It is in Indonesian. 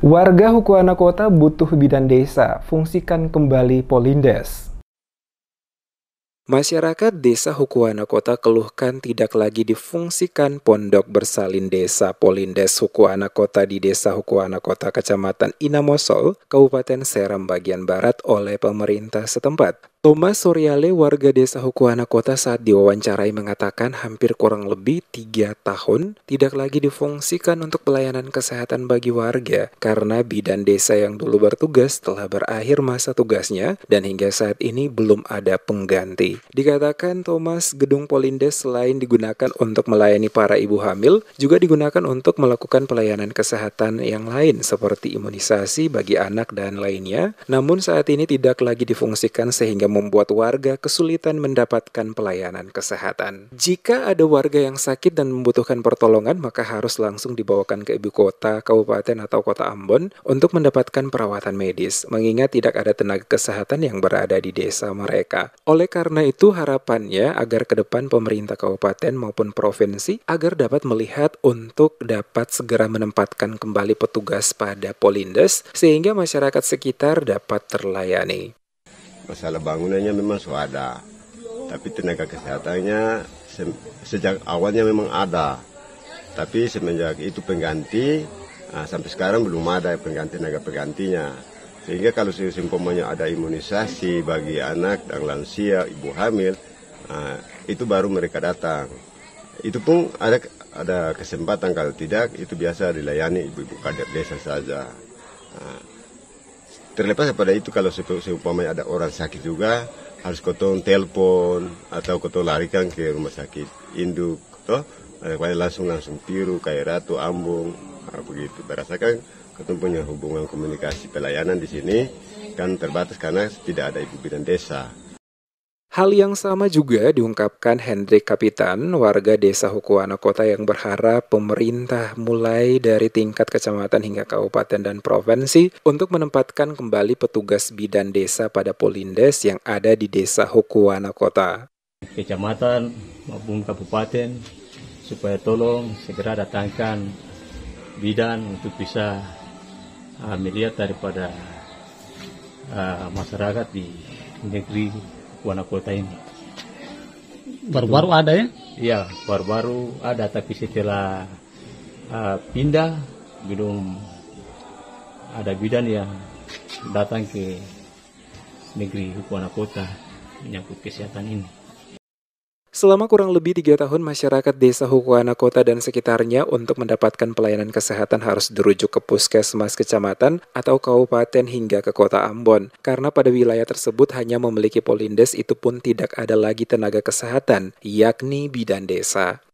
Warga Hukuana Kota butuh bidan desa, fungsikan kembali Polindes. Masyarakat Desa Hukuana Kota keluhkan tidak lagi difungsikan Pondok Bersalin Desa Polindes Hukuana Kota di Desa Hukuana Kota, Kecamatan Inamosol, Kabupaten Seram bagian Barat oleh pemerintah setempat. Thomas Soryale, warga Desa Hukuana Kota, saat diwawancarai mengatakan hampir kurang lebih 3 tahun tidak lagi difungsikan untuk pelayanan kesehatan bagi warga karena bidan desa yang dulu bertugas telah berakhir masa tugasnya dan hingga saat ini belum ada pengganti. Dikatakan Thomas, gedung Polindes selain digunakan untuk melayani para ibu hamil, juga digunakan untuk melakukan pelayanan kesehatan yang lain seperti imunisasi bagi anak dan lainnya, namun saat ini tidak lagi difungsikan sehingga membuat warga kesulitan mendapatkan pelayanan kesehatan. Jika ada warga yang sakit dan membutuhkan pertolongan, maka harus langsung dibawakan ke ibu kota, kabupaten atau kota Ambon untuk mendapatkan perawatan medis, mengingat tidak ada tenaga kesehatan yang berada di desa mereka. Oleh karena itu harapannya agar ke depan pemerintah kabupaten maupun provinsi agar dapat melihat untuk dapat segera menempatkan kembali petugas pada Polindes sehingga masyarakat sekitar dapat terlayani. Masalah bangunannya memang sudah ada, tapi tenaga kesehatannya sejak awalnya memang ada, tapi semenjak itu pengganti, sampai sekarang belum ada tenaga penggantinya. Sehingga kalau seumpamanya ada imunisasi bagi anak dan lansia, ibu hamil, itu baru mereka datang. Itu pun ada kesempatan, kalau tidak itu biasa dilayani ibu-ibu kader desa saja. Terlepas daripada itu, kalau seumpamanya ada orang sakit juga harus kotong telepon atau kotong larikan ke rumah sakit induk, toh langsung piru kayak Ratu Ambung, begitu. Berasakan kotong punya hubungan komunikasi pelayanan di sini kan terbatas karena tidak ada ibu bidan desa. Hal yang sama juga diungkapkan Hendrik Kapitan, warga Desa Hukuana Kota, yang berharap pemerintah mulai dari tingkat kecamatan hingga kabupaten dan provinsi untuk menempatkan kembali petugas bidan desa pada Polindes yang ada di Desa Hukuana Kota. Kecamatan maupun kabupaten supaya tolong segera datangkan bidan untuk bisa melihat daripada masyarakat di negeri Hukuana Kota ini. Baru-baru ada ya? Iya, baru-baru ada, tapi setelah pindah belum ada bidan yang datang ke negeri Hukuana Kota menyangkut kesehatan ini. Selama kurang lebih 3 tahun, masyarakat Desa Hukuana Kota dan sekitarnya untuk mendapatkan pelayanan kesehatan harus dirujuk ke puskesmas kecamatan atau kabupaten hingga ke kota Ambon. Karena pada wilayah tersebut hanya memiliki Polindes, itu pun tidak ada lagi tenaga kesehatan, yakni bidan desa.